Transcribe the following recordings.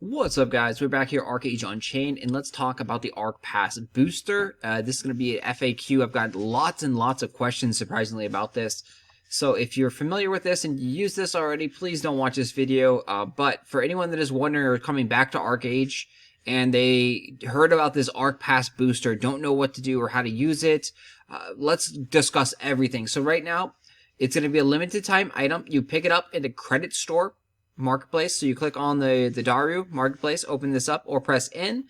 What's up, guys? We're back here, Archeage Unchained, and let's talk about the Archepass booster. This is going to be an FAQ. I've got lots and lots of questions, surprisingly, about this. So if you're familiar with this and you use this already, please don't watch this video. But for anyone that is wondering or coming back to Archeage and they heard about this Archepass booster, don't know what to do or how to use it, let's discuss everything. So right now, it's going to be a limited time item. You pick it up in the credit store marketplace. So you click on the Daru marketplace, open this up, or press in,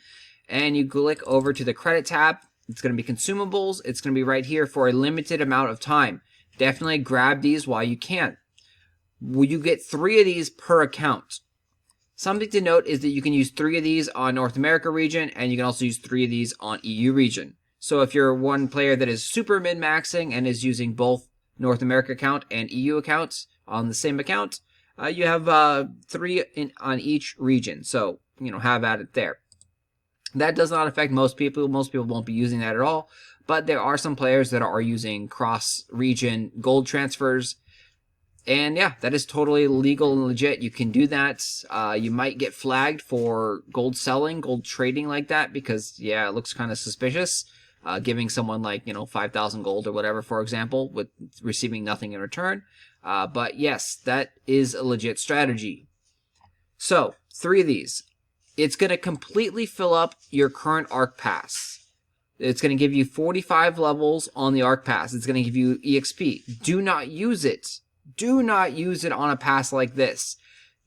and you click over to the credit tab. It's going to be consumables. It's going to be right here for a limited amount of time. Definitely grab these while you can. You get 3 of these per account. Something to note is that you can use 3 of these on North America region, and you can also use 3 of these on EU region. So if you're one player that is super min-maxing and is using both North America account and EU accounts on the same account, you have 3 on each region, so have at it there. That does not affect most people. Most people won't be using that at all, but there are some players that are using cross-region gold transfers, and yeah, that is totally legal and legit. You can do that. You might get flagged for gold selling, gold trading like that, because yeah, it looks kind of suspicious. Giving someone like 5,000 gold or whatever, for example, with receiving nothing in return. But yes, that is a legit strategy. So 3 of these. It's going to completely fill up your current Archepass. It's going to give you 45 levels on the Archepass. It's going to give you EXP. Do not use it. Do not use it on a pass like this.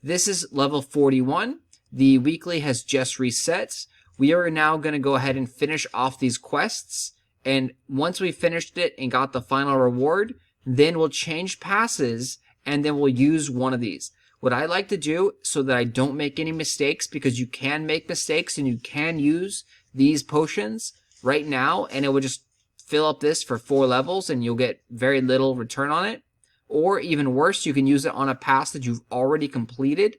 This is level 41. The weekly has just reset. We are now going to go ahead and finish off these quests, and once we finished it and got the final reward, then we'll change passes, and then we'll use one of these. What I like to do so that I don't make any mistakes, because you can make mistakes and you can use these potions right now, and it will just fill up this for 4 levels, and you'll get very little return on it. Or even worse, you can use it on a pass that you've already completed.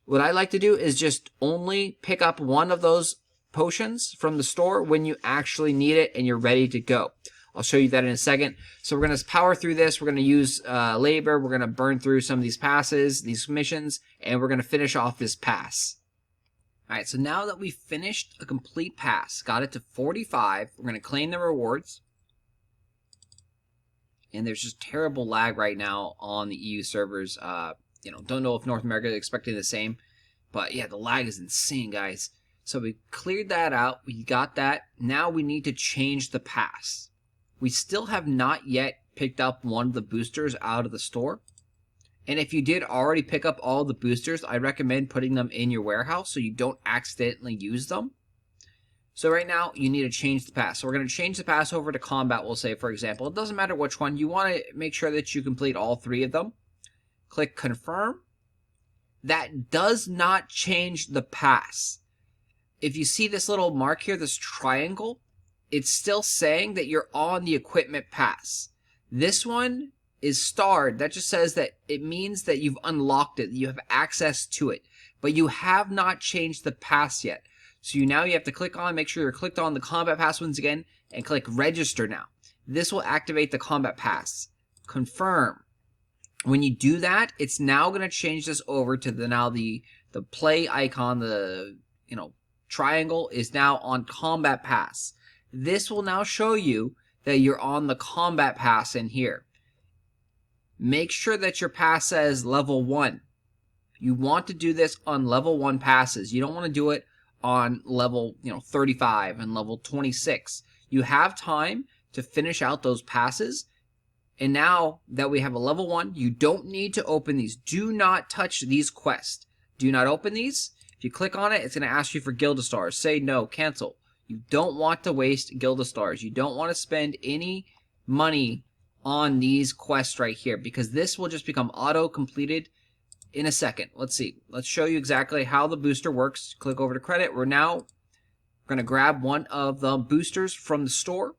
What I like to do is just only pick up one of those potions from the store when you actually need it and you're ready to go. I'll show you that in a second. So we're going to power through this. We're going to use labor. We're going to burn through some of these passes, these missions, and we're going to finish off this pass. All right, so now that we've finished a complete pass, got it to 45, we're going to claim the rewards. And there's just terrible lag right now on the EU servers. Don't know if North America is expecting the same, but yeah, the lag is insane, guys. So we cleared that out. We got that. Now we need to change the pass. We still have not yet picked up one of the boosters out of the store. And if you did already pick up all the boosters, I recommend putting them in your warehouse so you don't accidentally use them. So right now, you need to change the pass. So we're going to change the pass over to combat, we'll say, for example. It doesn't matter which one. You want to make sure that you complete all 3 of them. Click confirm. That does not change the pass. If you see this little mark here, this triangle, it's still saying that you're on the equipment pass. This one is starred. That just says that it means that you've unlocked it, you have access to it, but you have not changed the pass yet. So you have to click on, make sure you're clicked on the combat pass once again, and click register now. This will activate the combat pass. Confirm. When you do that, it's now going to change this over to the play icon, the triangle is now on combat pass. This will now show you that you're on the combat pass in here. Make sure that your pass says level 1. You want to do this on level 1 passes. You don't want to do it on level 35 and level 26. You have time to finish out those passes. And now that we have a level 1, you don't need to open these. Do not touch these quests. Do not open these. If you click on it, it's going to ask you for Gilda Stars. Say no, cancel. You don't want to waste Gilda Stars. You don't want to spend any money on these quests right here, because this will just become auto-completed in a second. Let's see. Let's show you exactly how the booster works. Click over to credit. We're now going to grab one of the boosters from the store.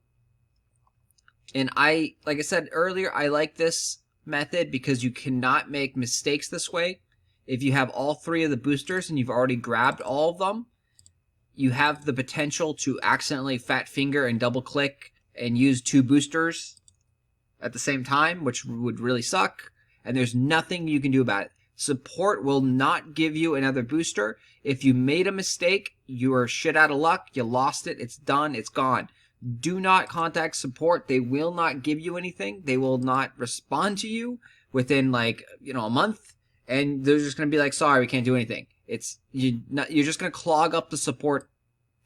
And like I said earlier, I like this method because you cannot make mistakes this way. If you have all 3 of the boosters and you've already grabbed all of them, you have the potential to accidentally fat finger and double click and use 2 boosters at the same time, which would really suck. And there's nothing you can do about it. Support will not give you another booster. If you made a mistake, you are shit out of luck. You lost it. It's done. It's gone. Do not contact support. They will not give you anything. They will not respond to you within like, a month. And they're just going to be like, sorry, we can't do anything. You're just going to clog up the support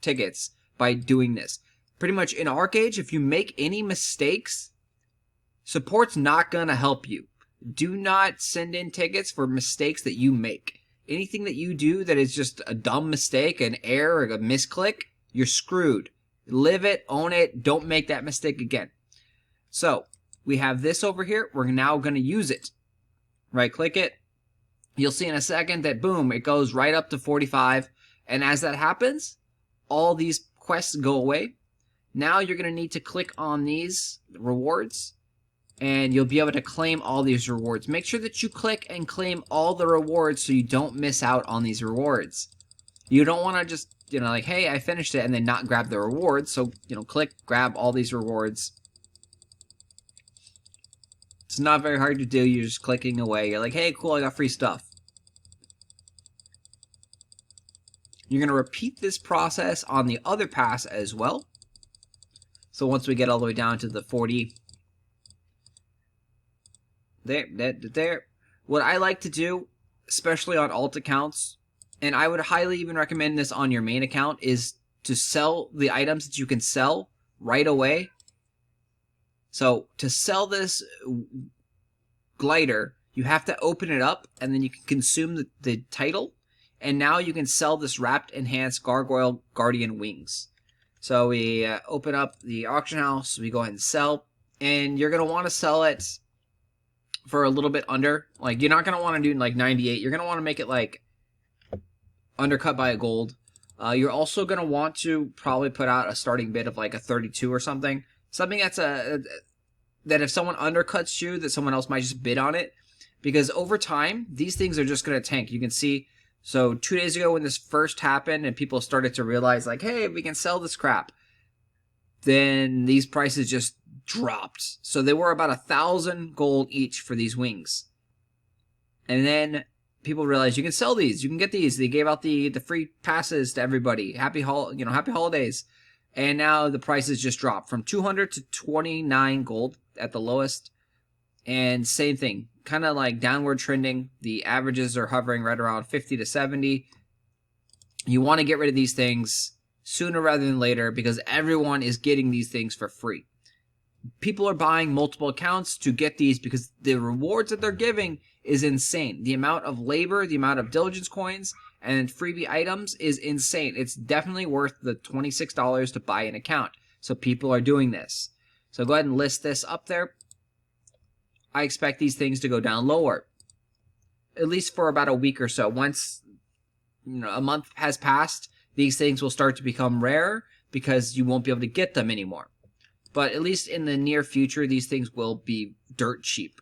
tickets by doing this. Pretty much in Archeage, if you make any mistakes, support's not going to help you. Do not send in tickets for mistakes that you make. Anything that you do that is just a dumb mistake, an error, a misclick, you're screwed. Live it, own it, don't make that mistake again. So, we have this over here. We're now going to use it. Right click it. You'll see in a second that boom, it goes right up to 45. And as that happens, all these quests go away. Now you're going to need to click on these rewards, and you'll be able to claim all these rewards. Make sure that you click and claim all the rewards so you don't miss out on these rewards. You don't want to just, like, hey, I finished it, and then not grab the rewards. So, click, grab all these rewards. It's not very hard to do. You're just clicking away. You're like, hey, cool, I got free stuff. You're going to repeat this process on the other pass as well. So once we get all the way down to the 40, there. What I like to do, especially on alt accounts, and I would highly even recommend this on your main account, is to sell the items that you can sell right away. So to sell this glider, you have to open it up, and then you can consume the title. And now you can sell this wrapped enhanced gargoyle guardian wings. So we open up the auction house, we go ahead and sell, and you're going to want to sell it for a little bit under. Like, you're not going to want to do like 98. You're going to want to make it like undercut by a gold. You're also going to want to probably put out a starting bid of like a 32 or something. Something that's that if someone undercuts you, that someone else might just bid on it. Because over time, these things are just going to tank. You can see. So 2 days ago when this first happened and people started to realize like, hey, we can sell this crap, then these prices just dropped. So they were about 1,000 gold each for these wings. And then people realized you can sell these, you can get these. They gave out the free passes to everybody. Happy holidays. And now the prices just dropped from 200 to 29 gold at the lowest. And same thing, kind of like downward trending. The averages are hovering right around 50 to 70. You want to get rid of these things sooner rather than later because everyone is getting these things for free. People are buying multiple accounts to get these because the rewards that they're giving is insane. The amount of labor, the amount of diligence coins, and freebie items is insane. It's definitely worth the $26 to buy an account. So people are doing this. So go ahead and list this up there. I expect these things to go down lower, at least for about a week or so. Once a month has passed, these things will start to become rare because you won't be able to get them anymore. But at least in the near future, these things will be dirt cheap.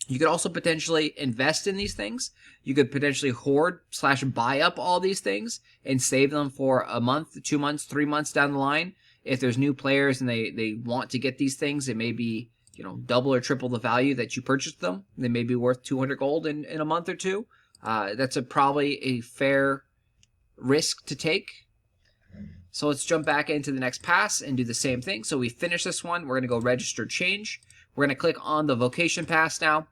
You could also potentially invest in these things. You could potentially hoard / buy up all these things and save them for a month, 2 months, 3 months down the line. If there's new players and they want to get these things, it may be double or triple the value that you purchased them. They may be worth 200 gold in a month or two. That's probably a fair risk to take. So let's jump back into the next pass and do the same thing. So we finish this one. We're going to go register change. We're going to click on the vocation pass now.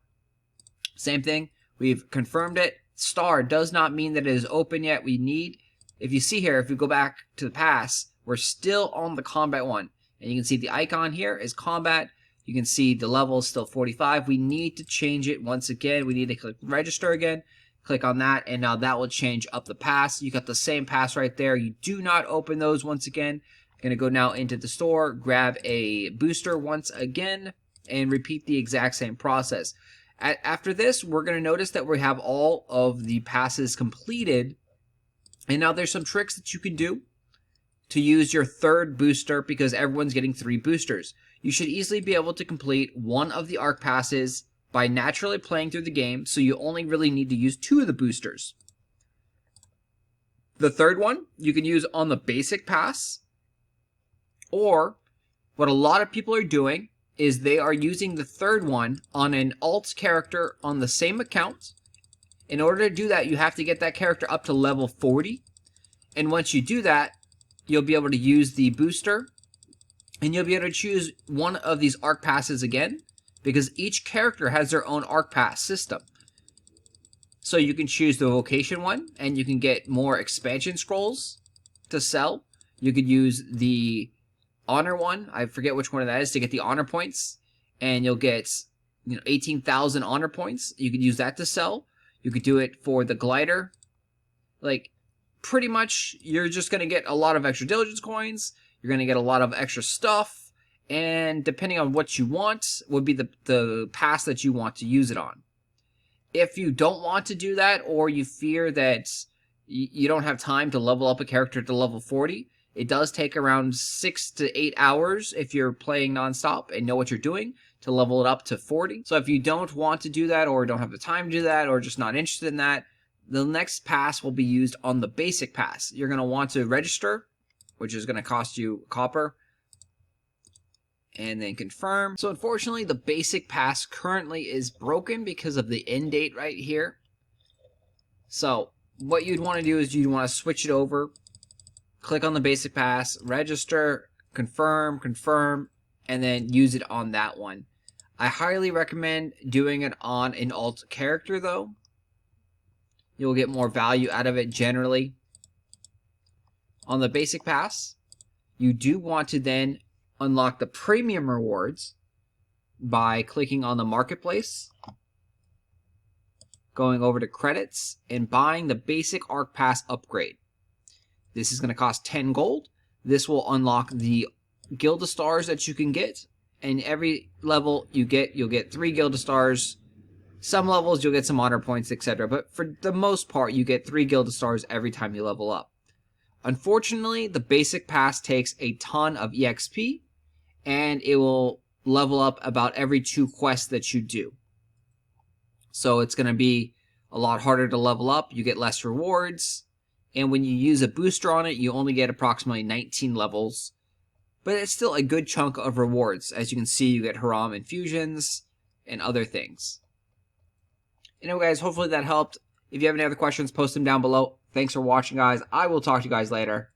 Same thing. We've confirmed it. Star does not mean that it is open yet. We need, if you see here, if we go back to the pass, we're still on the combat one. And you can see the icon here is combat. You can see the level is still 45. We need to change it once again. We need to click register again. Click on that, and now that will change up the pass. You got the same pass right there. You do not open those once again. I'm going to go now into the store, grab a booster once again, and repeat the exact same process. After this, we're going to notice that we have all of the passes completed. And now there's some tricks that you can do to use your third booster because everyone's getting 3 boosters. You should easily be able to complete one of the arc passes by naturally playing through the game, so you only really need to use 2 of the boosters. The third one you can use on the basic pass, or what a lot of people are doing is they are using the third one on an alt character on the same account, In order to do that, you have to get that character up to level 40. And once you do that, you'll be able to use the booster. And you'll be able to choose one of these arc passes again, because each character has their own arc pass system. So you can choose the vocation one, and you can get more expansion scrolls to sell. You could use the honor one. I forget which one that is, to get the honor points. And you'll get 18,000 honor points. You could use that to sell. You could do it for the glider. Like, pretty much, you're just going to get a lot of extra diligence coins. You're going to get a lot of extra stuff, and depending on what you want, would be the pass that you want to use it on. If you don't want to do that, or you fear that you don't have time to level up a character to level 40, it does take around 6 to 8 hours if you're playing nonstop and know what you're doing to level it up to 40. So if you don't want to do that, or don't have the time to do that, or just not interested in that, the next pass will be used on the basic pass. You're going to want to register, which is going to cost you copper, and then confirm. So unfortunately, the basic pass currently is broken because of the end date right here. So what you'd want to do is you'd want to switch it over, click on the basic pass, register, confirm, and then use it on that one. I highly recommend doing it on an alt character though. You'll get more value out of it generally. On the basic pass, you do want to then unlock the premium rewards by clicking on the marketplace, going over to credits, and buying the basic arc pass upgrade. This is going to cost 10 gold. This will unlock the Gilda stars that you can get, and every level you'll get 3 Gilda stars. Some levels you'll get some honor points, etc. But for the most part, you get 3 Gilda stars every time you level up. Unfortunately, the basic pass takes a ton of EXP, and it will level up about every 2 quests that you do. So it's going to be a lot harder to level up, you get less rewards, and when you use a booster on it, you only get approximately 19 levels. But it's still a good chunk of rewards. As you can see, you get Haram infusions and other things. Anyway, guys, hopefully that helped. If you have any other questions, post them down below. Thanks for watching, guys. I will talk to you guys later.